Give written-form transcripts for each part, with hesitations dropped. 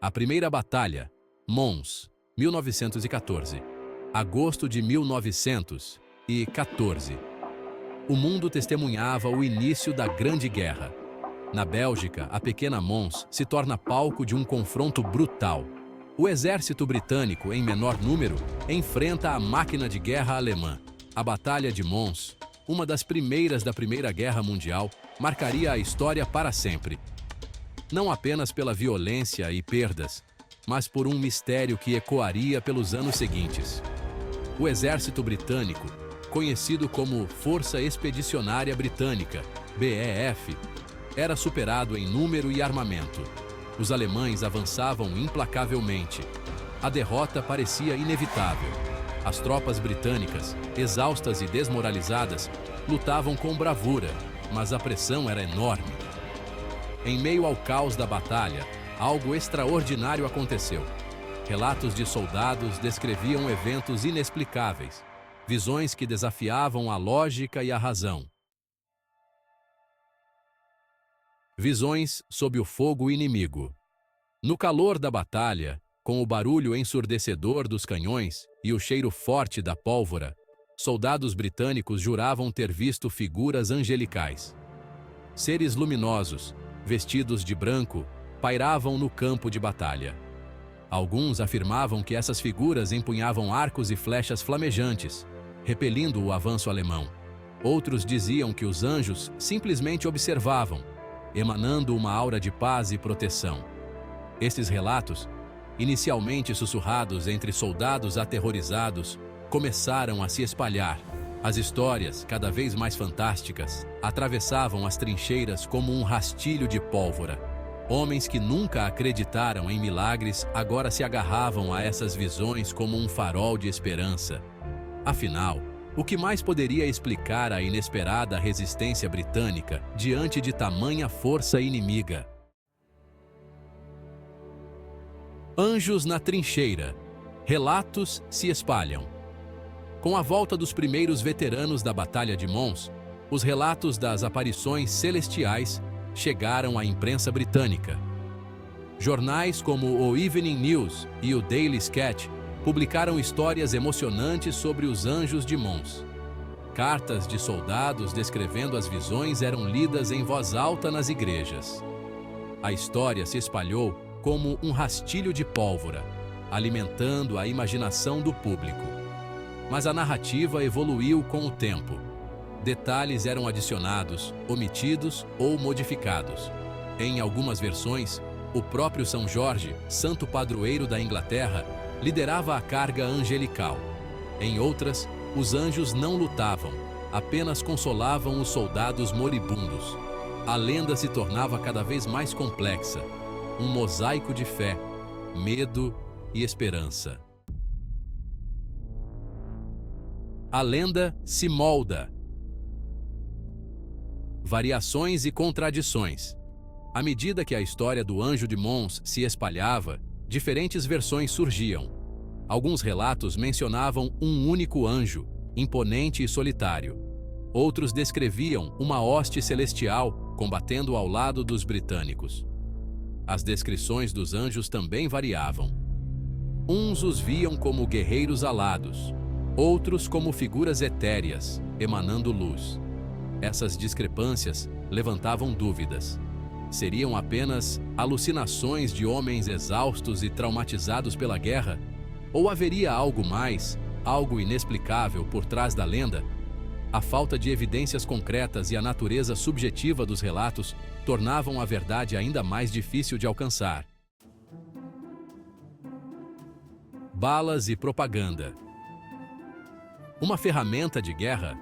A primeira batalha, Mons, 1914. Agosto de 1914. O mundo testemunhava o início da Grande Guerra. Na Bélgica, a pequena Mons se torna palco de um confronto brutal. O exército britânico, em menor número, enfrenta a máquina de guerra alemã. A Batalha de Mons, uma das primeiras da Primeira Guerra Mundial, marcaria a história para sempre. Não apenas pela violência e perdas, mas por um mistério que ecoaria pelos anos seguintes. O exército britânico, conhecido como Força Expedicionária Britânica, BEF, era superado em número e armamento. Os alemães avançavam implacavelmente. A derrota parecia inevitável. As tropas britânicas, exaustas e desmoralizadas, lutavam com bravura, mas a pressão era enorme. Em meio ao caos da batalha, algo extraordinário aconteceu. Relatos de soldados descreviam eventos inexplicáveis, visões que desafiavam a lógica e a razão. Visões sob o fogo inimigo. No calor da batalha, com o barulho ensurdecedor dos canhões e o cheiro forte da pólvora, soldados britânicos juravam ter visto figuras angelicais. Seres luminosos, vestidos de branco, pairavam no campo de batalha. Alguns afirmavam que essas figuras empunhavam arcos e flechas flamejantes, repelindo o avanço alemão. Outros diziam que os anjos simplesmente observavam, emanando uma aura de paz e proteção. Esses relatos, inicialmente sussurrados entre soldados aterrorizados, começaram a se espalhar. As histórias, cada vez mais fantásticas, atravessavam as trincheiras como um rastilho de pólvora. Homens que nunca acreditaram em milagres agora se agarravam a essas visões como um farol de esperança. Afinal, o que mais poderia explicar a inesperada resistência britânica diante de tamanha força inimiga? Anjos na trincheira. Relatos se espalham. Com a volta dos primeiros veteranos da Batalha de Mons, os relatos das aparições celestiais chegaram à imprensa britânica. Jornais como o Evening News e o Daily Sketch publicaram histórias emocionantes sobre os anjos de Mons. Cartas de soldados descrevendo as visões eram lidas em voz alta nas igrejas. A história se espalhou como um rastilho de pólvora, alimentando a imaginação do público. Mas a narrativa evoluiu com o tempo. Detalhes eram adicionados, omitidos ou modificados. Em algumas versões, o próprio São Jorge, santo padroeiro da Inglaterra, liderava a carga angelical. Em outras, os anjos não lutavam, apenas consolavam os soldados moribundos. A lenda se tornava cada vez mais complexa, um mosaico de fé, medo e esperança. A lenda se molda. Variações e contradições. À medida que a história do Anjo de Mons se espalhava, diferentes versões surgiam. Alguns relatos mencionavam um único anjo, imponente e solitário. Outros descreviam uma hoste celestial combatendo ao lado dos britânicos. As descrições dos anjos também variavam. Uns os viam como guerreiros alados, outros como figuras etéreas, emanando luz. Essas discrepâncias levantavam dúvidas. Seriam apenas alucinações de homens exaustos e traumatizados pela guerra? Ou haveria algo mais, algo inexplicável por trás da lenda? A falta de evidências concretas e a natureza subjetiva dos relatos tornavam a verdade ainda mais difícil de alcançar. Balas e propaganda. Uma ferramenta de guerra?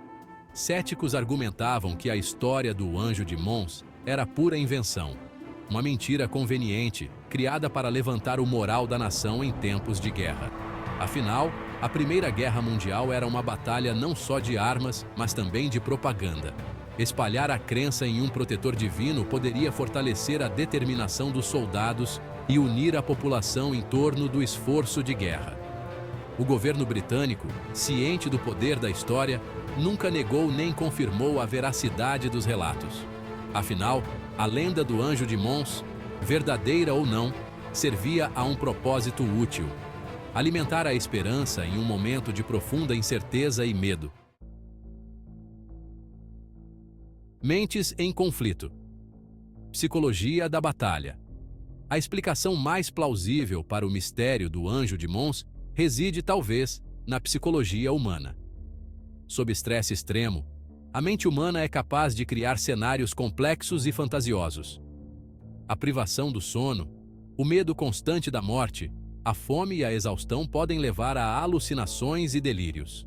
Céticos argumentavam que a história do Anjo de Mons era pura invenção, uma mentira conveniente, criada para levantar o moral da nação em tempos de guerra. Afinal, a Primeira Guerra Mundial era uma batalha não só de armas, mas também de propaganda. Espalhar a crença em um protetor divino poderia fortalecer a determinação dos soldados e unir a população em torno do esforço de guerra. O governo britânico, ciente do poder da história, nunca negou nem confirmou a veracidade dos relatos. Afinal, a lenda do Anjo de Mons, verdadeira ou não, servia a um propósito útil: alimentar a esperança em um momento de profunda incerteza e medo. Mentes em conflito. Psicologia da batalha. A explicação mais plausível para o mistério do Anjo de Mons reside, talvez, na psicologia humana. Sob estresse extremo, a mente humana é capaz de criar cenários complexos e fantasiosos. A privação do sono, o medo constante da morte, a fome e a exaustão podem levar a alucinações e delírios.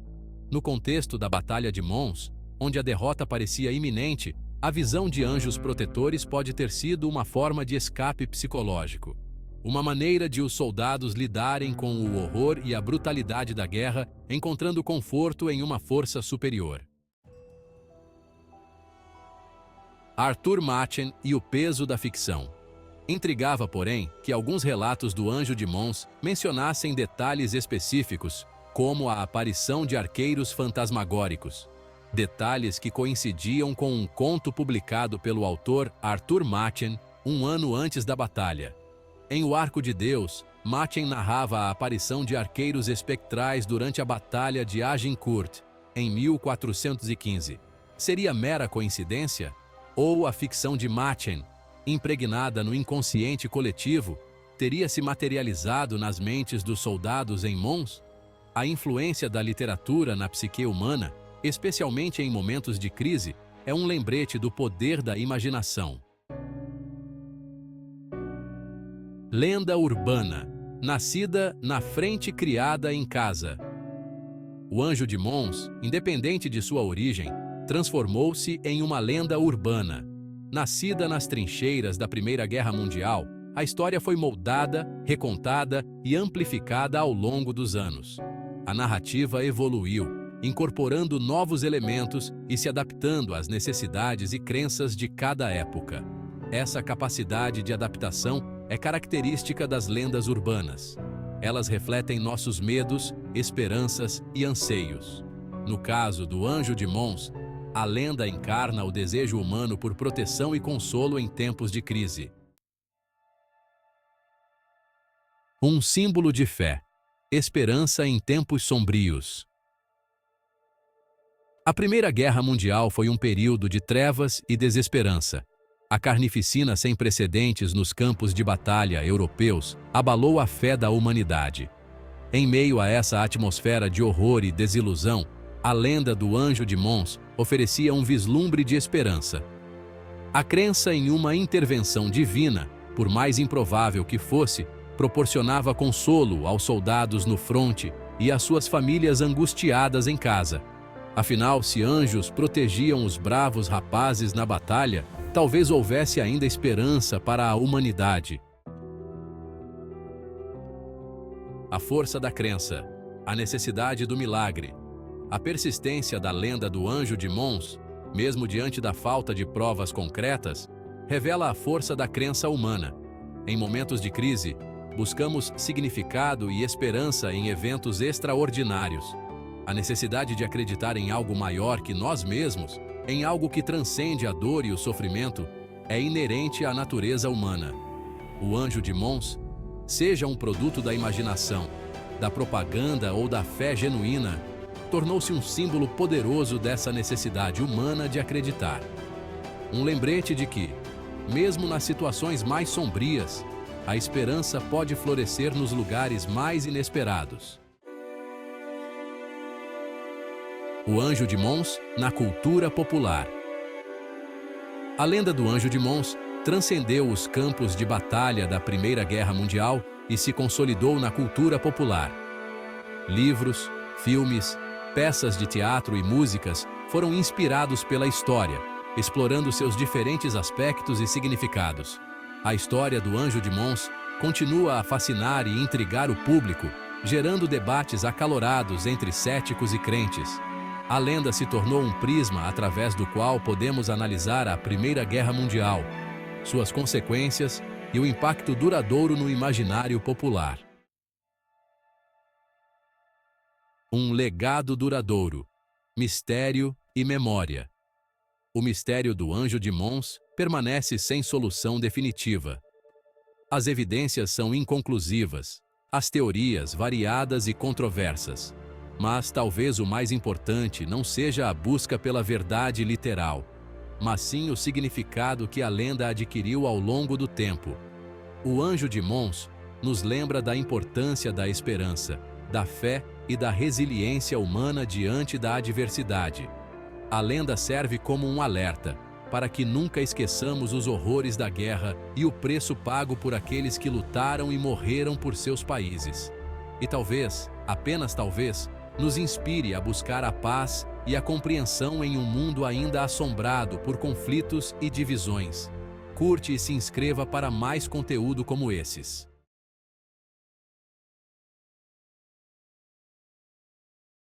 No contexto da Batalha de Mons, onde a derrota parecia iminente, a visão de anjos protetores pode ter sido uma forma de escape psicológico. Uma maneira de os soldados lidarem com o horror e a brutalidade da guerra, encontrando conforto em uma força superior. Arthur Machen e o peso da ficção. Intrigava, porém, que alguns relatos do Anjo de Mons mencionassem detalhes específicos, como a aparição de arqueiros fantasmagóricos. Detalhes que coincidiam com um conto publicado pelo autor Arthur Machen um ano antes da batalha. Em O Arco de Deus, Machen narrava a aparição de arqueiros espectrais durante a Batalha de Agincourt, em 1415. Seria mera coincidência? Ou a ficção de Machen, impregnada no inconsciente coletivo, teria se materializado nas mentes dos soldados em Mons? A influência da literatura na psique humana, especialmente em momentos de crise, é um lembrete do poder da imaginação. Lenda urbana. Nascida na frente, criada em casa. O Anjo de Mons, independente de sua origem, transformou-se em uma lenda urbana. Nascida nas trincheiras da Primeira Guerra Mundial, a história foi moldada, recontada e amplificada ao longo dos anos. A narrativa evoluiu, incorporando novos elementos e se adaptando às necessidades e crenças de cada época. Essa capacidade de adaptação é característica das lendas urbanas. Elas refletem nossos medos, esperanças e anseios. No caso do Anjo de Mons, a lenda encarna o desejo humano por proteção e consolo em tempos de crise. Um símbolo de fé, esperança em tempos sombrios. A Primeira Guerra Mundial foi um período de trevas e desesperança. A carnificina sem precedentes nos campos de batalha europeus abalou a fé da humanidade. Em meio a essa atmosfera de horror e desilusão, a lenda do Anjo de Mons oferecia um vislumbre de esperança. A crença em uma intervenção divina, por mais improvável que fosse, proporcionava consolo aos soldados no fronte e às suas famílias angustiadas em casa. Afinal, se anjos protegiam os bravos rapazes na batalha, talvez houvesse ainda esperança para a humanidade. A força da crença, a necessidade do milagre, a persistência da lenda do Anjo de Mons, mesmo diante da falta de provas concretas, revela a força da crença humana. Em momentos de crise, buscamos significado e esperança em eventos extraordinários. A necessidade de acreditar em algo maior que nós mesmos, em algo que transcende a dor e o sofrimento, é inerente à natureza humana. O Anjo de Mons, seja um produto da imaginação, da propaganda ou da fé genuína, tornou-se um símbolo poderoso dessa necessidade humana de acreditar. Um lembrete de que, mesmo nas situações mais sombrias, a esperança pode florescer nos lugares mais inesperados. O Anjo de Mons na cultura popular. A lenda do Anjo de Mons transcendeu os campos de batalha da Primeira Guerra Mundial e se consolidou na cultura popular. Livros, filmes, peças de teatro e músicas foram inspirados pela história, explorando seus diferentes aspectos e significados. A história do Anjo de Mons continua a fascinar e intrigar o público, gerando debates acalorados entre céticos e crentes. A lenda se tornou um prisma através do qual podemos analisar a Primeira Guerra Mundial, suas consequências e o impacto duradouro no imaginário popular. Um legado duradouro, mistério e memória. O mistério do Anjo de Mons permanece sem solução definitiva. As evidências são inconclusivas, as teorias variadas e controversas. Mas talvez o mais importante não seja a busca pela verdade literal, mas sim o significado que a lenda adquiriu ao longo do tempo. O Anjo de Mons nos lembra da importância da esperança, da fé e da resiliência humana diante da adversidade. A lenda serve como um alerta, para que nunca esqueçamos os horrores da guerra e o preço pago por aqueles que lutaram e morreram por seus países. E talvez, apenas talvez, nos inspire a buscar a paz e a compreensão em um mundo ainda assombrado por conflitos e divisões. Curte e se inscreva para mais conteúdo como esses.